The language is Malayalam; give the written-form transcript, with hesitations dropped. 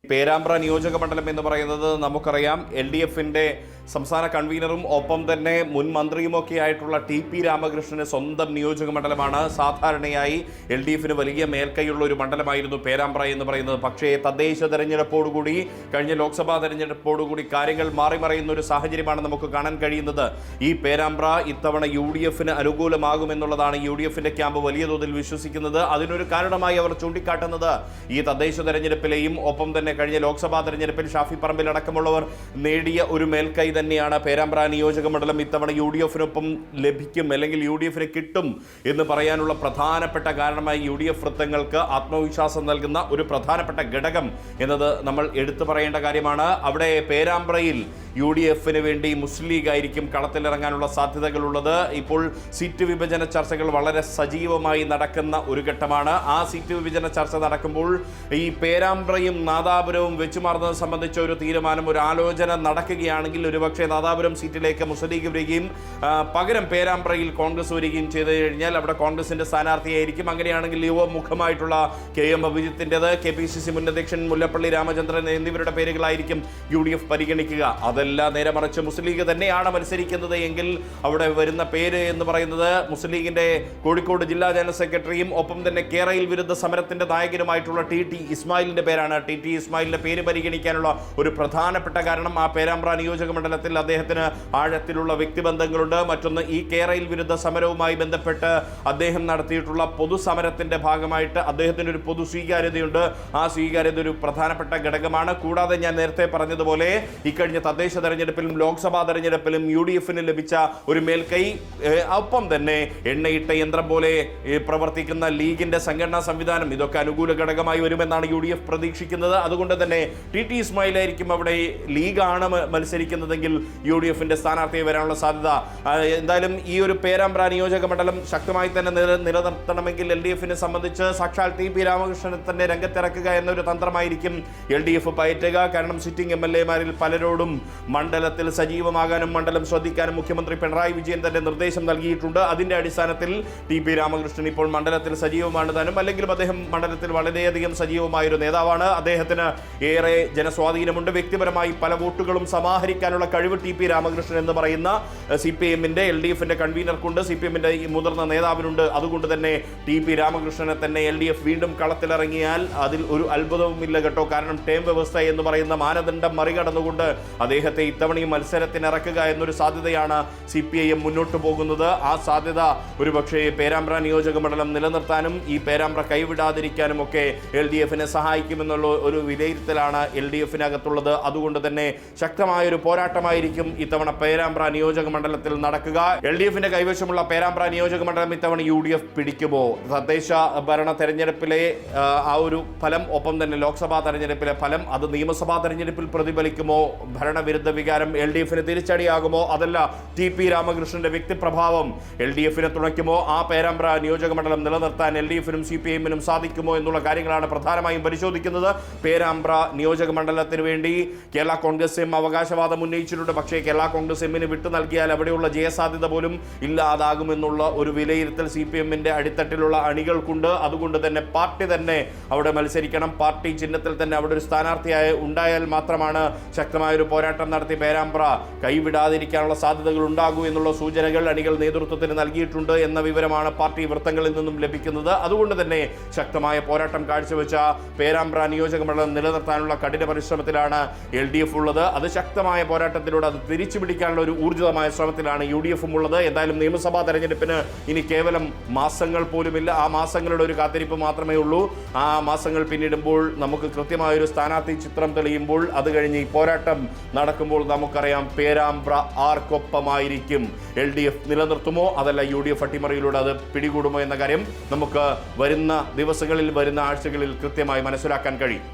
പേരാമ്പ്ര നിയോജക മണ്ഡലം എന്ന് പറയുന്നത് നമുക്കറിയാം LDFന്റെ സംസ്ഥാന കൺവീനറും ഒപ്പം തന്നെ മുൻ മന്ത്രിയുമൊക്കെ ആയിട്ടുള്ള TP രാമകൃഷ്ണന് സ്വന്തം നിയോജക മണ്ഡലമാണ്. സാധാരണയായി LDFന് വലിയ മേൽക്കൈയുള്ള ഒരു മണ്ഡലമായിരുന്നു പേരാമ്പ്ര എന്ന് പറയുന്നത്. പക്ഷേ തദ്ദേശ തെരഞ്ഞെടുപ്പോടുകൂടി കഴിഞ്ഞ ലോക്സഭാ തെരഞ്ഞെടുപ്പോടുകൂടി കാര്യങ്ങൾ മാറിമറിയുന്ന ഒരു സാഹചര്യമാണ് നമുക്ക് കാണാൻ കഴിയുന്നത്. ഈ പേരാമ്പ്ര ഇത്തവണ UDFന് അനുകൂലമാകുമെന്നുള്ളതാണ് UDFന്റെ ക്യാമ്പ് വലിയ തോതിൽ വിശ്വസിക്കുന്നത്. അതിനൊരു കാരണമായി അവർ ചൂണ്ടിക്കാട്ടുന്നത് ഈ തദ്ദേശ തെരഞ്ഞെടുപ്പിലെയും ഒപ്പം തന്നെ കഴിഞ്ഞ ലോക്സഭാ തെരഞ്ഞെടുപ്പിൽ ഷാഫി പറമ്പിൽ അടക്കമുള്ളവർ നേടിയ ഒരു മേൽക്കൈ തന്നെയാണ്. പേരാമ്പ്ര നിയോജക മണ്ഡലം ഇത്തവണ UDFനൊപ്പം ലഭിക്കും, അല്ലെങ്കിൽ UDFന് കിട്ടും എന്ന് പറയാനുള്ള പ്രധാനപ്പെട്ട കാരണമായി UDF വൃത്തങ്ങൾക്ക് ആത്മവിശ്വാസം നൽകുന്ന ഒരു പ്രധാനപ്പെട്ട ഘടകം എന്നത് നമ്മൾ എടുത്തു പറയേണ്ട കാര്യമാണ്. അവിടെ പേരാമ്പ്രയിൽ UDFന് വേണ്ടി മുസ്ലിം ലീഗ് ആയിരിക്കും കളത്തിലിറങ്ങാനുള്ള സാധ്യതകളുള്ളത്. ഇപ്പോൾ സീറ്റ് വിഭജന ചർച്ചകൾ വളരെ സജീവമായി നടക്കുന്ന ഒരു ഘട്ടമാണ്. ആ സീറ്റ് വിഭജന ചർച്ച നടക്കുമ്പോൾ ഈ പേരാമ്പ്രയും നാദാപുരവും വെച്ചുമാറുന്നത് സംബന്ധിച്ച ഒരു തീരുമാനം, ഒരു ആലോചന നടക്കുകയാണെങ്കിൽ ഒരുപക്ഷെ നാദാപുരം സീറ്റിലേക്ക് മുസ്ലിം ലീഗ് വരികയും പകരം പേരാമ്പ്രയിൽ കോൺഗ്രസ് വരികയും ചെയ്തു കഴിഞ്ഞാൽ അവിടെ കോൺഗ്രസിന്റെ സ്ഥാനാർത്ഥിയായിരിക്കും. അങ്ങനെയാണെങ്കിൽ യുവമുഖമായിട്ടുള്ള KM അഭിജിത്തിൻ്റെത്, KPCC മുൻ അധ്യക്ഷൻ മുല്ലപ്പള്ളി രാമചന്ദ്രൻ എന്നിവരുടെ പേരുകളായിരിക്കും UDF പരിഗണിക്കുക. അതല്ല, നേരെ മറിച്ച് മുസ്ലിം ലീഗ് തന്നെയാണ് മത്സരിക്കുന്നത് എങ്കിൽ അവിടെ വരുന്ന പേര് എന്ന് പറയുന്നത് മുസ്ലിം ലീഗിന്റെ കോഴിക്കോട് ജില്ലാ ജനറൽ സെക്രട്ടറിയും ഒപ്പം തന്നെ കേരയിൽ വിരുദ്ധ സമരത്തിന്റെ നായകനുമായിട്ടുള്ള TT ഇസ്മായിലിന്റെ പേരാണ്. TT ഇസ്മായിലിന്റെ പേര് പരിഗണിക്കാനുള്ള ഒരു പ്രധാനപ്പെട്ട കാരണം ആ പേരാമ്പ്ര നിയോജക മണ്ഡലത്തിൽ അദ്ദേഹത്തിന് ആഴത്തിലുള്ള വ്യക്തിബന്ധങ്ങളുണ്ട്. മറ്റൊന്ന്, ഈ കേരയിൽ വിരുദ്ധ സമരവുമായി ബന്ധപ്പെട്ട് അദ്ദേഹം നടത്തിയിട്ടുള്ള പൊതുസമരത്തിന്റെ ഭാഗമായിട്ട് അദ്ദേഹത്തിന് ഒരു പൊതു സ്വീകാര്യതയുണ്ട്. ആ സ്വീകാര്യത ഒരു പ്രധാനപ്പെട്ട ഘടകമാണ്. കൂടാതെ ഞാൻ നേരത്തെ പറഞ്ഞതുപോലെ ഇക്കഴിഞ്ഞ തദ്ദേശ തെരഞ്ഞെടുപ്പിലും ലോക്സഭാ തെരഞ്ഞെടുപ്പിലും UDFന് ലഭിച്ച ഒരു മേൽക്കൈ, ഒപ്പം തന്നെ എണ്ണയിട്ട യന്ത്രം പോലെ പ്രവർത്തിക്കുന്ന ലീഗിന്റെ സംഘടനാ സംവിധാനം, ഇതൊക്കെ അനുകൂല ഘടകമായി വരുമെന്നാണ് UDF പ്രതീക്ഷിക്കുന്നത്. അതുകൊണ്ട് തന്നെ TT ഇസ്മായിലായിരിക്കും അവിടെ ലീഗാണ് മത്സരിക്കുന്നതെങ്കിൽ UDFന്റെ സ്ഥാനാർത്ഥിയെ വരാനുള്ള സാധ്യത. എന്തായാലും ഈ ഒരു പേരാമ്പ്ര നിയോജക മണ്ഡലം ശക്തമായി തന്നെ നിലനിർത്തണമെങ്കിൽ LDFനെ സംബന്ധിച്ച് സാക്ഷാൽ TP രാമകൃഷ്ണനെ തന്നെ രംഗത്തിറക്കുക എന്നൊരു തന്ത്രമായിരിക്കും LDF പയറ്റുക. കാരണം സിറ്റിംഗ് MLA-മാരിൽ പലരോടും മണ്ഡലത്തിൽ സജീവമാകാനും മണ്ഡലം ശ്രദ്ധിക്കാനും മുഖ്യമന്ത്രി പിണറായി വിജയൻ തന്നെ നിർദ്ദേശം നൽകിയിട്ടുണ്ട്. അതിന്റെ അടിസ്ഥാനത്തിൽ TP രാമകൃഷ്ണൻ ഇപ്പോൾ മണ്ഡലത്തിൽ സജീവമാണ് താനും. അല്ലെങ്കിലും അദ്ദേഹം മണ്ഡലത്തിൽ വളരെയധികം സജീവമായൊരു നേതാവാണ്. അദ്ദേഹത്തിന് ഏറെ ജനസ്വാധീനമുണ്ട്. വ്യക്തിപരമായി പല വോട്ടുകളും സമാഹരിക്കാനുള്ള കഴിവ് TP രാമകൃഷ്ണൻ എന്ന് പറയുന്ന CPM-ന്റെ LDFന്റെ കൺവീനർക്കുണ്ട്, CPM-ന്റെ ഈ മുതിർന്ന നേതാവിനുണ്ട്. അതുകൊണ്ട് തന്നെ TP രാമകൃഷ്ണനെ തന്നെ LDF വീണ്ടും കളത്തിലിറങ്ങിയാൽ അതിൽ ഒരു അത്ഭുതവുമില്ല കേട്ടോ. കാരണം ടേം വ്യവസ്ഥ എന്ന് പറയുന്ന മാനദണ്ഡം മറികടന്നുകൊണ്ട് അദ്ദേഹത്തെ ഇത്തവണയും മത്സരത്തിനിറക്കുക എന്നൊരു സാധ്യതയാണ് CPIM മുന്നോട്ട് പോകുന്നത്. ആ സാധ്യത ഒരുപക്ഷെ പേരാമ്പ്ര നിയോജക മണ്ഡലം നിലനിർത്താനും ഈ പേരാമ്പ്ര കൈവിടാതിരിക്കാനും ഒക്കെ LDFനെ സഹായിക്കുമെന്നുള്ള ഒരു വിലയിരുത്തലാണ് LDFനകത്തുള്ളത്. അതുകൊണ്ട് തന്നെ ശക്തമായൊരു പോരാട്ടമായിരിക്കും ഇത്തവണ പേരാമ്പ്ര നിയോജക മണ്ഡലത്തിൽ നടക്കുക. LDFന്റെ കൈവശമുള്ള പേരാമ്പ്ര നിയോജക മണ്ഡലം ഇത്തവണ UDF പിടിക്കുമോ? തദ്ദേശ ഭരണ തെരഞ്ഞെടുപ്പിലെ ആ ഒരു ഫലം, ഒപ്പം തന്നെ ലോക്സഭാ തെരഞ്ഞെടുപ്പിലെ ഫലം, അത് നിയമസഭാ തെരഞ്ഞെടുപ്പിൽ പ്രതിഫലിക്കുമോ? ഭരണവിരുദ്ധ വികാരം LDFന് തിരിച്ചടിയാകുമോ? അതല്ല, TP രാമകൃഷ്ണന്റെ വ്യക്തിപ്രഭാവം LDFനെ തുണയ്ക്കുമോ? ആ പേരാമ്പ്ര നിയോജക മണ്ഡലം നിലനിർത്താൻ LDFനും CPM-നും സാധിക്കുമോ എന്നുള്ള കാര്യങ്ങളാണ് പ്രധാനമായും പരിശോധിക്കുന്നത്. പേരാമ്പ്ര നിയോജക മണ്ഡലത്തിന് വേണ്ടി കേരള കോൺഗ്രസ് എം അവകാശവാദം ഉന്നയിച്ചിട്ടുണ്ട്. പക്ഷേ കേരള കോൺഗ്രസ് എമ്മിന് വിട്ടു നൽകിയാൽ അവിടെയുള്ള ജയസാധ്യത പോലും ഇല്ലാതാകുമെന്നുള്ള ഒരു വിലയിരുത്തൽ CPM-ന്റെ അടിത്തട്ടിലുള്ള അണികൾക്കുണ്ട്. അതുകൊണ്ട് തന്നെ പാർട്ടി തന്നെ അവിടെ മത്സരിക്കണം. പാർട്ടി ചിഹ്നത്തിൽ തന്നെ അവിടെ ഒരു സ്ഥാനാർത്ഥിയായി ഉണ്ടായാൽ മാത്രമാണ് ശക്തമായൊരു പോരാട്ടം നടത്തി പേരാമ്പ്ര കൈവിടാതിരിക്കാനുള്ള സാധ്യതകൾ ഉണ്ടാകൂ എന്നുള്ള സൂചനകൾ അണികൾ നേതൃത്വത്തിന് നൽകിയിട്ടുണ്ട് എന്ന വിവരമാണ് പാർട്ടി വൃത്തങ്ങളിൽ നിന്നും ലഭിക്കുന്നത്. അതുകൊണ്ട് തന്നെ ശക്തമായ പോരാട്ടം കാഴ്ചവെച്ച പേരാമ്പ്ര നിയോജക മണ്ഡലം നിലനിർത്താനുള്ള കഠിന പരിശ്രമത്തിലാണ് LDF ഉള്ളത്. അത് ശക്തമായ പോരാട്ടത്തിലൂടെ അത് തിരിച്ചു പിടിക്കാനുള്ള ഒരു ഊർജിതമായ ശ്രമത്തിലാണ് UDF-ഉം ഉള്ളത്. എന്തായാലും നിയമസഭാ തെരഞ്ഞെടുപ്പിന് ഇനി കേവലം മാസങ്ങൾ പോലുമില്ല. ആ മാസങ്ങളുടെ ഒരു കാത്തിരിപ്പ് മാത്രമേ ഉള്ളൂ. ആ മാസങ്ങൾ പിന്നിടുമ്പോൾ നമുക്ക് കൃത്യമായൊരു സ്ഥാനാർത്ഥി ചിത്രം തെളിയുമ്പോൾ അത് കഴിഞ്ഞ് ഈ പോരാട്ടം നടക്കുമ്പോൾ നമുക്കറിയാം പേരാമ്പ്ര ആർക്കൊപ്പമായിരിക്കും. LDF നിലനിർത്തുമോ അതല്ല UDF അട്ടിമറിയിലൂടെ അത് പിടികൂടുമോ എന്ന കാര്യം നമുക്ക് വരുന്ന ദിവസങ്ങളിൽ, വരുന്ന ആഴ്ചകളിൽ കൃത്യമായി മനസ്സിലാക്കാൻ കഴിയും.